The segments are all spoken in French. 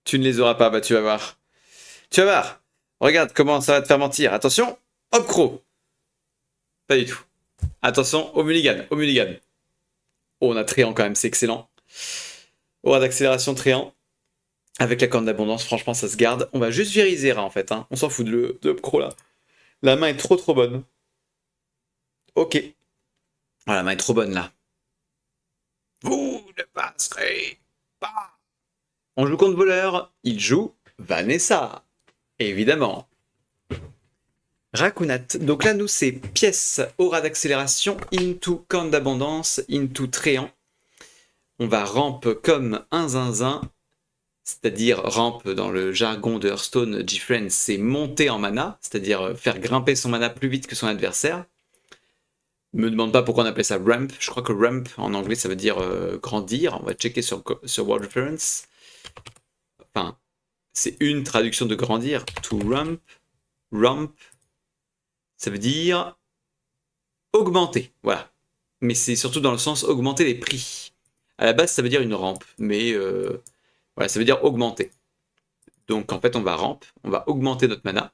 Tu ne les auras pas, bah tu vas voir. Tu vas voir. Regarde comment ça va te faire mentir. Attention, hop croc. Pas du tout. Attention, au mulligan, au mulligan. Oh, on a Tréant quand même, c'est excellent. Aura d'accélération Tréant. Avec la corne d'abondance, franchement, ça se garde. On va juste virer Zera en fait. Hein. On s'en fout de Upcro là. La main est trop bonne. Ok. Oh, la main est trop bonne là. Vous ne passerez pas. On joue contre voleur. Il joue Vanessa. Évidemment. Rakunat. Donc là, nous, c'est pièce, aura d'accélération, into corne d'abondance, into tréant. On va ramp comme un zinzin. C'est-à-dire ramp dans le jargon de Hearthstone, Gfriend, c'est monter en mana, c'est-à-dire faire grimper son mana plus vite que son adversaire. Me demande pas pourquoi on appelle ça ramp. Je crois que ramp en anglais ça veut dire grandir. On va checker sur World Reference. Enfin, c'est une traduction de grandir. To ramp, ramp, ça veut dire augmenter. Voilà. Mais c'est surtout dans le sens augmenter les prix. À la base, ça veut dire une rampe, mais voilà, ça veut dire augmenter. Donc en fait, on va ramp, on va augmenter notre mana.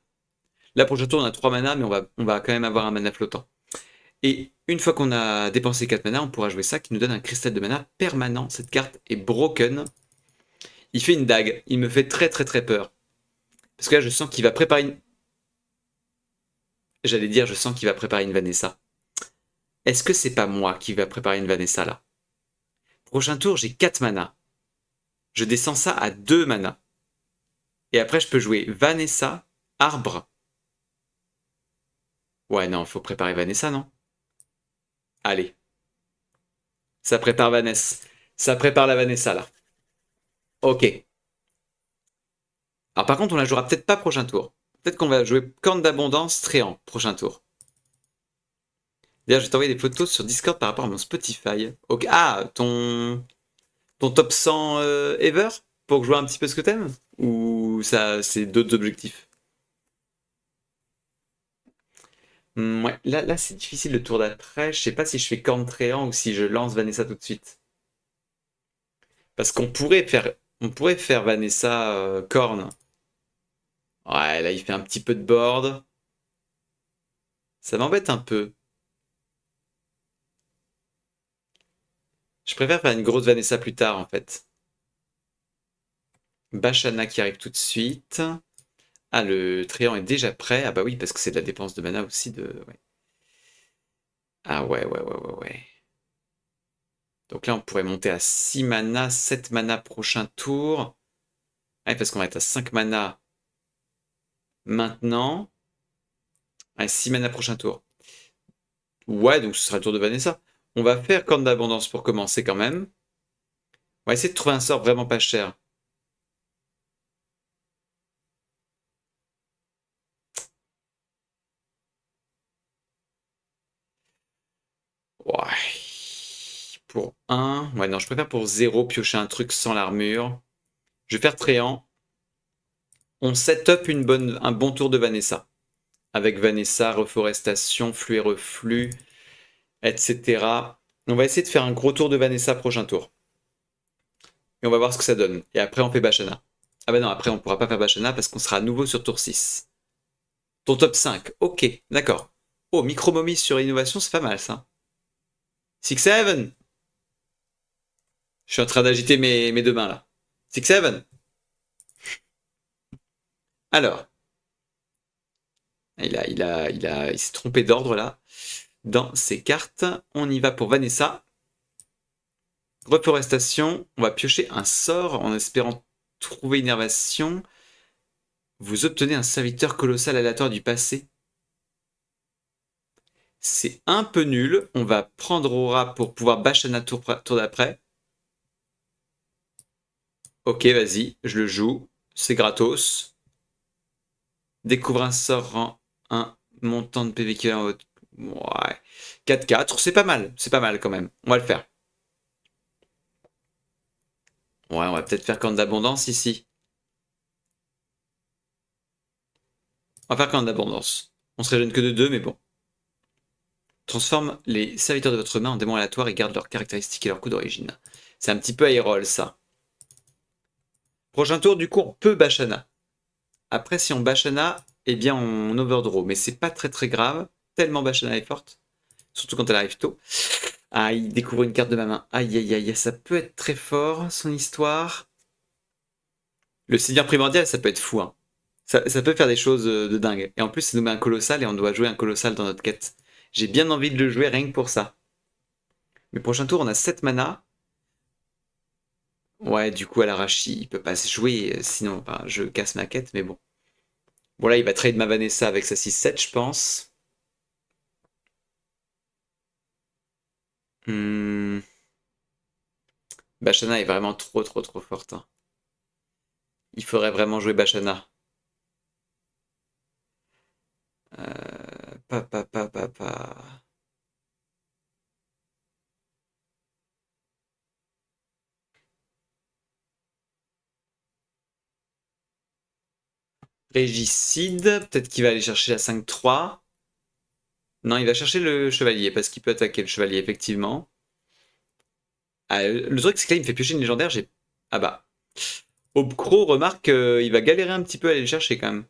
Là, pour le tour, on a 3 mana, mais on va quand même avoir un mana flottant. Et une fois qu'on a dépensé 4 mana, on pourra jouer ça qui nous donne un cristal de mana permanent. Cette carte est broken. Il fait une dague. Il me fait très peur. Parce que là, je sens qu'il va préparer une... J'allais dire, je sens qu'il va préparer une Vanessa. Est-ce que c'est pas moi qui va préparer une Vanessa là? Prochain tour, j'ai 4 mana. Je descends ça à 2 mana. Et après, je peux jouer Vanessa, Arbre. Ouais, non, faut préparer Vanessa, non? Allez. Ça prépare Vanessa. Ça prépare la Vanessa, là. Ok. Alors par contre, on la jouera peut-être pas prochain tour. Peut-être qu'on va jouer Corne d'Abondance Tréant prochain tour. D'ailleurs, je vais t'envoyer des photos sur Discord par rapport à mon Spotify. Ok. Ah, ton top 100 ever? Pour jouer un petit peu ce que t'aimes? Ou ça, c'est d'autres objectifs? Ouais, là c'est difficile le tour d'après. Je sais pas si je fais Corne Tréant ou si je lance Vanessa tout de suite. Parce on pourrait faire Vanessa Corne. Ouais, là il fait un petit peu de board. Ça m'embête un peu. Je préfère faire une grosse Vanessa plus tard en fait. Bashana qui arrive tout de suite. Ah, le Tréant est déjà prêt. Ah bah oui, parce que c'est de la dépense de mana aussi de... Ouais. Ah ouais. Donc là, on pourrait monter à 6 mana, 7 mana prochain tour. Ouais, parce qu'on va être à 5 mana maintenant. Ouais, 6 mana prochain tour. Ouais, donc ce sera le tour de Vanessa. On va faire Corne d'Abondance pour commencer quand même. On va essayer de trouver un sort vraiment pas cher. Ouais. Pour 1. Ouais, non, je préfère pour 0 piocher un truc sans l'armure. Je vais faire Tréant. On set up un bon tour de Vanessa. Avec Vanessa, reforestation, flux et reflux, etc. On va essayer de faire un gros tour de Vanessa prochain tour. Et on va voir ce que ça donne. Et après, on fait Bashana. Ah bah non, après, on pourra pas faire Bashana parce qu'on sera à nouveau sur tour 6. Ton top 5. Ok, d'accord. Oh, micro-momie sur innovation, c'est pas mal ça. 6-7. Je suis en train d'agiter mes deux mains là. 6-7. Alors, il s'est trompé d'ordre là. Dans ses cartes, on y va pour Vanessa. Reforestation, on va piocher un sort en espérant trouver une innervation. Vous obtenez un serviteur colossal aléatoire du passé. C'est un peu nul. On va prendre Aura pour pouvoir Bashana tour d'après. Ok, vas-y, je le joue. C'est gratos. Découvre un sort en un montant de PV qui en haut. Ouais. 4-4, c'est pas mal. C'est pas mal quand même. On va le faire. Ouais, on va peut-être faire Corne d'Abondance ici. On va faire Corne d'Abondance. On serait jeune que de 2, mais bon. Transforme les serviteurs de votre main en démons aléatoires et garde leurs caractéristiques et leur coup d'origine. C'est un petit peu aérol, ça. Prochain tour, du coup, on peut Bashana. Après, si on Bashana, eh bien, on overdraw. Mais c'est pas très très grave. Tellement Bashana est forte. Surtout quand elle arrive tôt. Ah, il découvre une carte de ma main. Aïe, aïe, aïe. Ça peut être très fort, son histoire. Le seigneur primordial, ça peut être fou. Hein. Ça peut faire des choses de dingue. Et en plus, ça nous met un colossal et on doit jouer un colossal dans notre quête. J'ai bien envie de le jouer rien que pour ça. Mais prochain tour, on a 7 mana. Ouais, du coup, à l'arrachi, il peut pas se jouer. Sinon, enfin, je casse ma quête, mais bon. Bon, là, il va trade ma Vanessa avec sa 6-7, je pense. Hmm. Bashana est vraiment trop, trop, trop forte. Hein. Il faudrait vraiment jouer Bashana. Pa. Régicide, peut-être qu'il va aller chercher la 5-3. Non, il va chercher le chevalier, parce qu'il peut attaquer le chevalier, effectivement. Ah, le truc, c'est que là, il me fait piocher une légendaire, j'ai... Ah bah. Obcro remarque qu'il va galérer un petit peu à aller le chercher, quand même.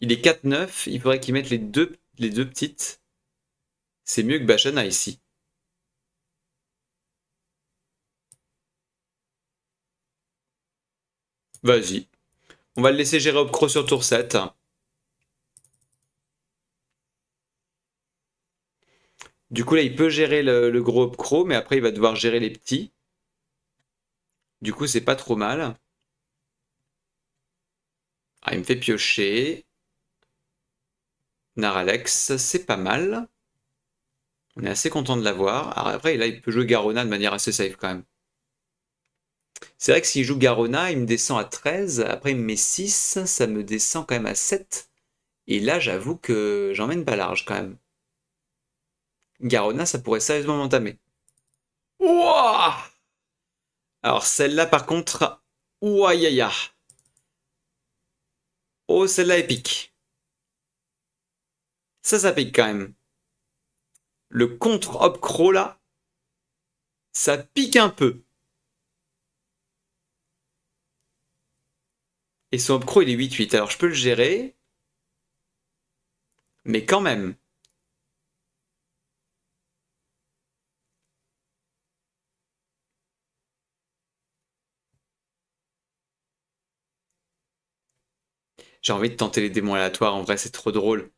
Il est 4-9, il faudrait qu'il mette les deux petites. C'est mieux que Bashana, ici. Vas-y. On va le laisser gérer Obcro sur tour 7. Du coup, là, il peut gérer le gros Obcro, mais après, il va devoir gérer les petits. Du coup, c'est pas trop mal. Ah, il me fait piocher. Naralex, c'est pas mal. On est assez content de l'avoir. Alors après, là, il peut jouer Garona de manière assez safe quand même. C'est vrai que s'il joue Garona, il me descend à 13. Après, il me met 6. Ça me descend quand même à 7. Et là, j'avoue que j'emmène pas large quand même. Garona, ça pourrait sérieusement m'entamer. Ouah. Alors celle-là, par contre... Ouaïaïa. Oh, celle-là est pique. Ça pique quand même. Le contre-Hopcro, là, ça pique un peu. Et son Hopcro, il est 8-8. Alors je peux le gérer. Mais quand même. J'ai envie de tenter les démons aléatoires. En vrai, c'est trop drôle.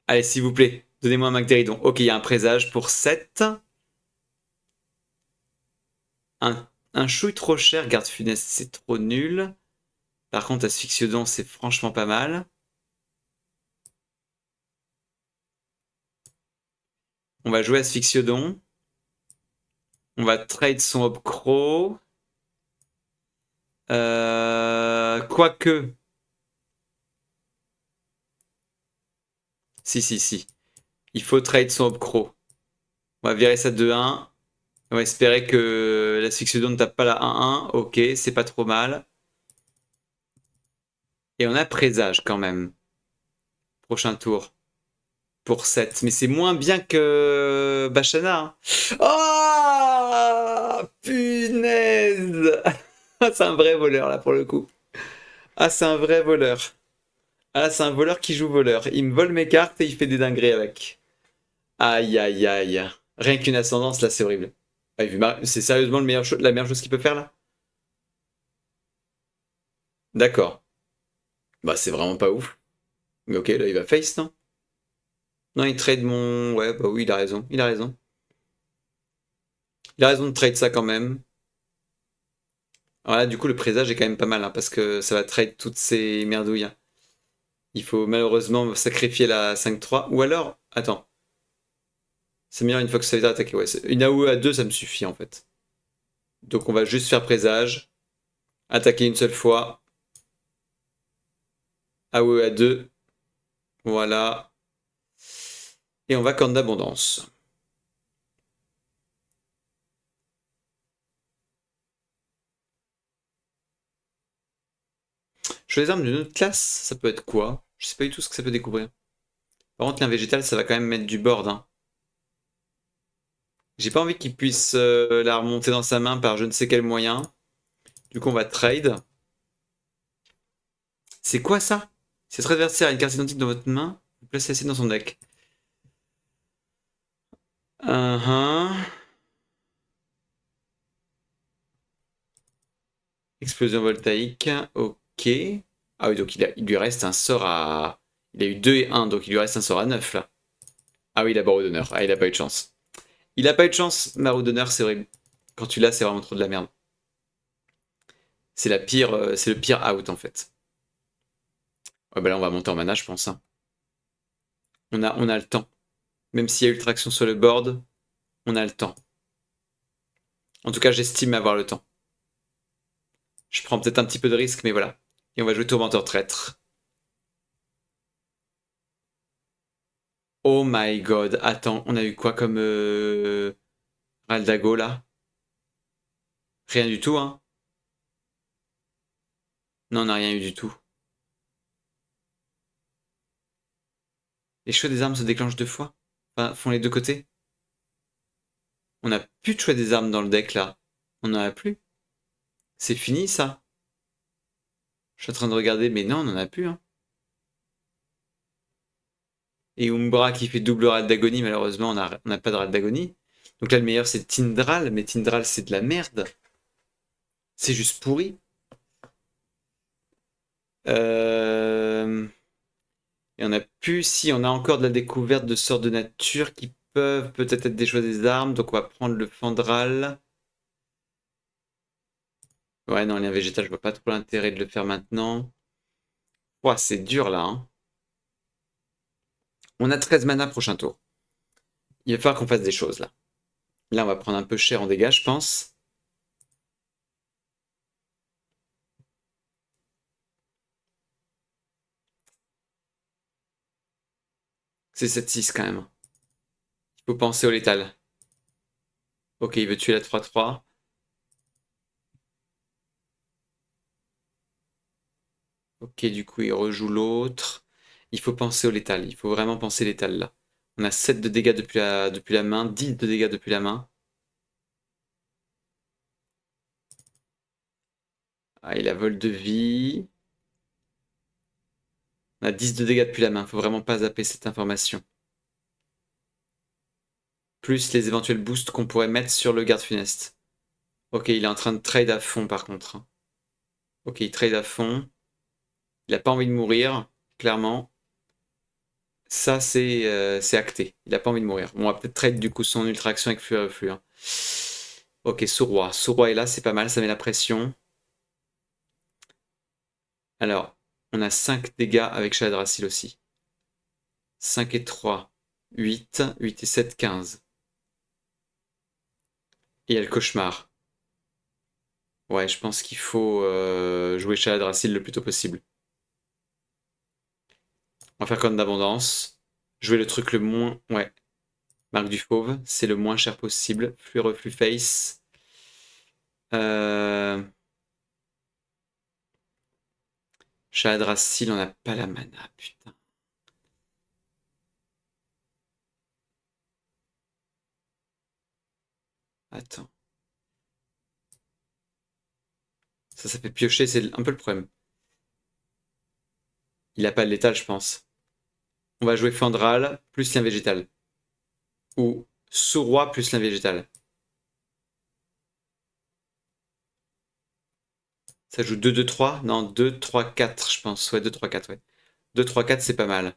Allez, s'il vous plaît, donnez-moi un Magdéridon. Ok, il y a un présage pour 7. Un chouille trop cher, garde funeste, c'est trop nul. Par contre, Asphyxiodon, c'est franchement pas mal. On va jouer Asphyxiodon. On va trade son Hopcro. Quoique. Si. Il faut trade son Hopcro. On va virer ça 2-1. On va espérer que l'Asphyxiodon ne tape pas la 1-1. Ok, c'est pas trop mal. Et on a présage quand même. Prochain tour. Pour 7. Mais c'est moins bien que Bashana. Hein. Oh punaise. C'est un vrai voleur là pour le coup. Ah, c'est un vrai voleur. Ah, c'est un voleur qui joue voleur. Il me vole mes cartes et il fait des dingueries avec. Aïe, aïe, aïe. Rien qu'une ascendance, là, c'est horrible. Ah, c'est sérieusement la meilleure chose qu'il peut faire, là? D'accord. Bah, c'est vraiment pas ouf. Mais ok, là, il va face, non? Non, il trade mon... Ouais, bah oui, il a raison. Il a raison. Il a raison de trade ça quand même. Alors là, du coup, le présage est quand même pas mal, hein, parce que ça va trade toutes ces merdouilles. Hein. Il faut malheureusement sacrifier la 5-3. Ou alors... Attends. C'est meilleur une fois que ça a été attaqué. Ouais, une AOE à 2, ça me suffit, en fait. Donc on va juste faire présage. Attaquer une seule fois. AOE à 2. Voilà. Et on va corne d'abondance. Je les armes d'une autre classe, ça peut être quoi? Je sais pas du tout ce que ça peut découvrir. Par contre, l'un végétal, ça va quand même mettre du board. Hein. J'ai pas envie qu'il puisse la remonter dans sa main par je ne sais quel moyen. Du coup, on va trade. C'est quoi ça? Si votre adversaire a une carte identique dans votre main, vous placez celle-ci dans son deck. Explosion voltaïque, ok. Ah oui, donc il lui reste un sort à... Il a eu 2 et 1, donc il lui reste un sort à 9 là. Ah oui, il a barreau d'honneur. Ah, il a pas eu de chance. Il a pas eu de chance, barreau d'honneur, c'est vrai. Quand tu l'as, c'est vraiment trop de la merde. C'est la pire, c'est le pire out en fait. Ouais, bah là, on va monter en mana, je pense. Hein. On a le temps. Même s'il y a ultra action sur le board, on a le temps. En tout cas, j'estime avoir le temps. Je prends peut-être un petit peu de risque, mais voilà. Et on va jouer Tourmenteur Traître. Oh my god, attends, on a eu quoi comme Raldago là? Rien du tout, hein? Non, on n'a rien eu du tout. Les choix des armes se déclenchent 2 fois? Enfin, font les 2 côtés? On n'a plus de choix des armes dans le deck là. On n'en a plus. C'est fini ça? Je suis en train de regarder, mais non, on n'en a plus, hein. Et Umbra qui fait double rade d'agonie, malheureusement, on n'a pas de rade d'agonie. Donc là, le meilleur, c'est Tindral, mais Tindral, c'est de la merde. C'est juste pourri. Et on a plus, si, on a encore de la découverte de sorts de nature qui peuvent peut-être être des choix des armes. Donc on va prendre le Fandral. Ouais, non, lien végétal, je vois pas trop l'intérêt de le faire maintenant. Ouah, c'est dur là, hein. On a 13 mana prochain tour. Il va falloir qu'on fasse des choses là. Là, on va prendre un peu cher en dégâts, je pense. C'est 7-6 quand même. Il faut penser au létal. Ok, il veut tuer la 3-3. Ok, du coup, il rejoue l'autre. Il faut penser au létal. Il faut vraiment penser létal là. On a 7 de dégâts depuis la main, 10 de dégâts depuis la main. Ah, il a vol de vie. On a 10 de dégâts depuis la main. Faut vraiment pas zapper cette information. Plus les éventuels boosts qu'on pourrait mettre sur le garde funeste. Ok, il est en train de trade à fond par contre. Ok, il trade à fond. Il a pas envie de mourir, clairement. Ça, c'est acté. Il a pas envie de mourir. Bon, on va peut-être trade du coup son ultra action avec Fury Reflux. Hein. Ok, Sourroi. Sourroi est là, c'est pas mal, ça met la pression. Alors, on a 5 dégâts avec Shahadrassil aussi. 5 et 3, 8. 8 et 7, 15. Et il y a le cauchemar. Ouais, je pense qu'il faut jouer Shahadrassil le plus tôt possible. On va faire Corne d'abondance. Jouer le truc le moins... Ouais. Marque du fauve, c'est le moins cher possible. Flux reflux face. Shahadrassil, on n'a pas la mana, putain. Attends. Ça fait piocher, c'est un peu le problème. Il a pas de létal, je pense. On va jouer Fandral plus lien végétal. Ou Sourroi plus lien végétal. Ça joue 2-2-3? Non, 2-3-4, je pense. Ouais, 2-3-4, ouais. 2-3-4, c'est pas mal.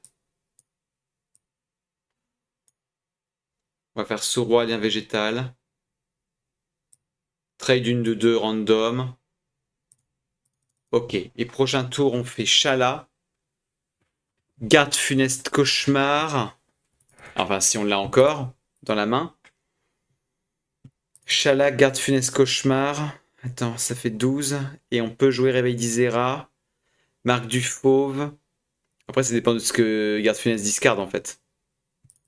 On va faire Sourroi, lien végétal. Trade une de 2 random. Ok. Et prochain tour, on fait Shala. Garde funeste cauchemar. Enfin, si on l'a encore dans la main. Shala, garde funeste cauchemar. Attends, ça fait 12. Et on peut jouer Réveil d'Isera. Marque du fauve. Après, ça dépend de ce que garde funeste discard en fait.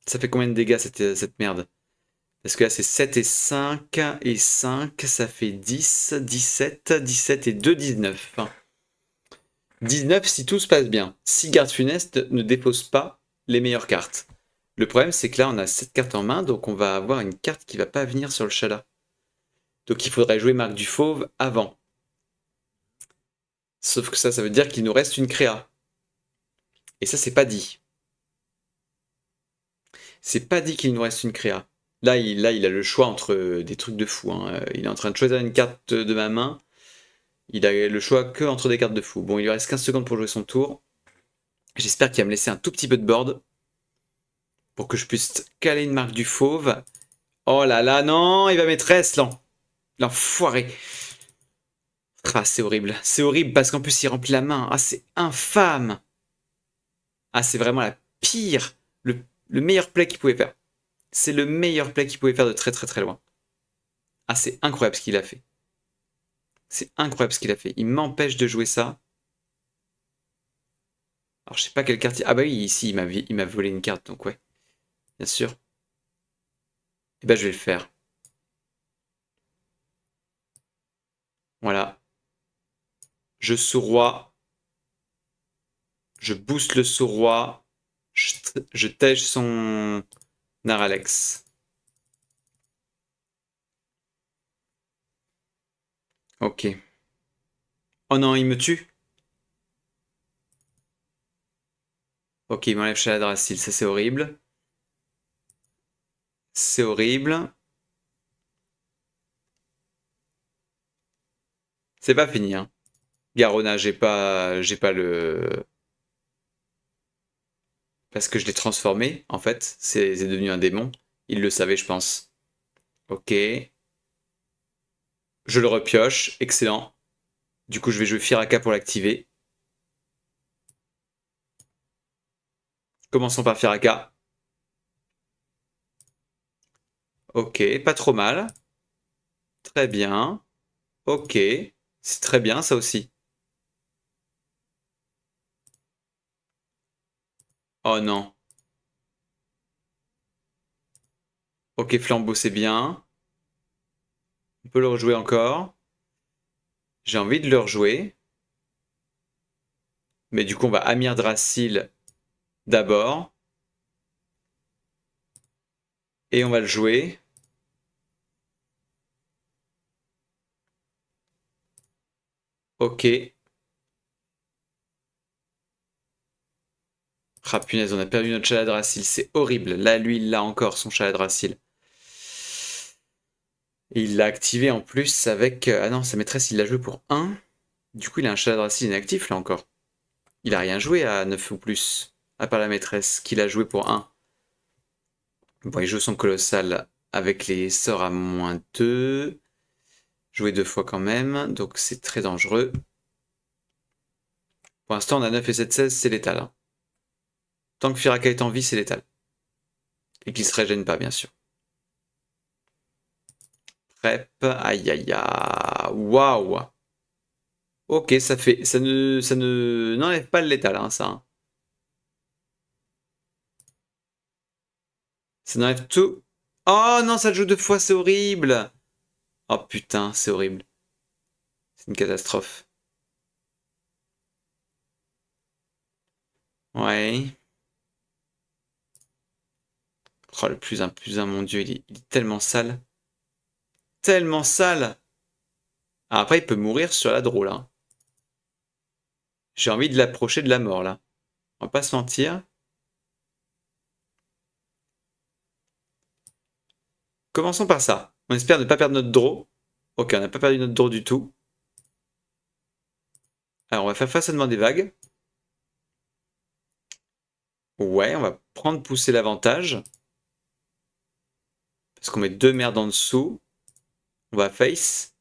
Ça fait combien de dégâts cette merde? Parce que là, c'est 7 et 5 et 5, ça fait 10, 17, 17 et 2, 19. 19 si tout se passe bien. Si garde funeste ne dépose pas, les meilleures cartes. Le problème, c'est que là, on a 7 cartes en main, donc on va avoir une carte qui va pas venir sur le Shala. Donc il faudrait jouer Marc du Fauve avant. Sauf que ça veut dire qu'il nous reste une créa. Et ça, c'est pas dit. C'est pas dit qu'il nous reste une créa. Là, il a le choix entre des trucs de fou. Hein. Il est en train de choisir une carte de ma main. Il a le choix que entre des cartes de fou. Bon, il lui reste 15 secondes pour jouer son tour. J'espère qu'il va me laisser un tout petit peu de board pour que je puisse caler une marque du fauve. Oh là là, non, il va mettre S, l'enfoiré. Ah, c'est horrible. C'est horrible parce qu'en plus, il remplit la main. Ah, c'est infâme. Ah, c'est vraiment la pire. Le meilleur play qu'il pouvait faire. C'est le meilleur play qu'il pouvait faire de très très très loin. Ah, c'est incroyable ce qu'il a fait. C'est incroyable ce qu'il a fait. Il m'empêche de jouer ça. Alors, je sais pas quelle carte... Ah bah oui, ici, il m'a volé une carte, donc ouais. Bien sûr. Et bah, je vais le faire. Voilà. Je sous-roi. Je booste le sous-roi. Je tège son Naralex. Ok. Oh non, il me tue. Ok, il m'enlève Chaladrassil, ça c'est horrible. C'est horrible. C'est pas fini, hein. Garona, j'ai pas le... Parce que je l'ai transformé, en fait. C'est devenu un démon. Il le savait, je pense. Ok. Je le repioche. Excellent. Du coup, je vais jouer Firaka pour l'activer. Commençons par Firaka. Ok, pas trop mal. Très bien. Ok. C'est très bien, ça aussi. Oh non. Ok, Flambeau, c'est bien. On peut le rejouer encore. J'ai envie de le rejouer. Mais du coup, on va Amir Drasil d'abord. Et on va le jouer. Ok. Ah punaise, on a perdu notre Chaladrassil. C'est horrible. Là, lui, il l'a encore, son Chaladrassil. Et il l'a activé en plus avec... Ah non, sa maîtresse, il l'a joué pour 1. Du coup, il a un Chaladrassil inactif, là, encore. Il a rien joué à 9 ou plus. À part la maîtresse, qu'il a joué pour 1. Bon, il joue son colossal avec les sorts à -2. Joué 2 fois quand même, donc c'est très dangereux. Pour l'instant, on a 9 et 7, 16, c'est létal. Hein. Tant que Firaka est en vie, c'est létal. Et qu'il se régène pas, bien sûr. Prep, aïe aïe aïe, waouh. Ok, ça n'enlève pas le létal, hein, ça. Hein. Ça n'enlève tout. Oh non, ça le joue 2 fois, c'est horrible. Oh putain, c'est horrible. C'est une catastrophe. Ouais. Oh, le plus un, mon dieu, il est tellement sale. Tellement sale. Ah, après, il peut mourir sur la drôle. Hein. J'ai envie de l'approcher de la mort, là. On va pas se mentir. Commençons par ça. On espère ne pas perdre notre draw. Ok, on n'a pas perdu notre draw du tout. Alors, on va faire façonnement des vagues. Ouais, on va prendre pousser l'avantage. Parce qu'on met 2 merdes en dessous. On va face.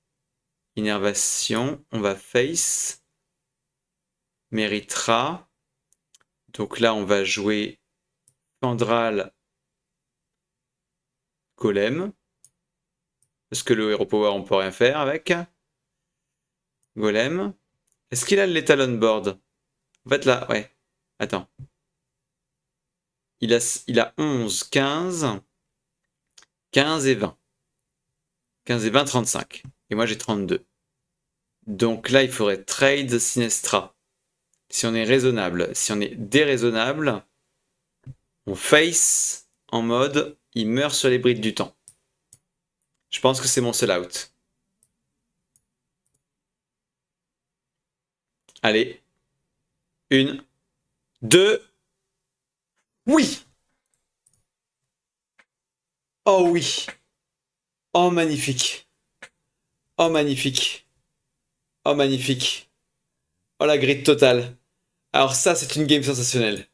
Innervation. On va face. Méritera. Donc là, on va jouer Candral Golem. Parce que le Hero Power, on peut rien faire avec. Golem. Est-ce qu'il a le Lethal on board? En fait, là, ouais. Attends. Il a 11, 15. 15 et 20. 15 et 20, 35. Et moi, j'ai 32. Donc là, il faudrait trade Sinestra. Si on est raisonnable. Si on est déraisonnable, On face en mode il meurt sur les brides du temps. Je pense que c'est mon seul out. Allez. 1, 2. Oui! Oh oui! Oh magnifique! Oh magnifique! Oh magnifique! Oh la grid totale! Alors ça c'est une game sensationnelle.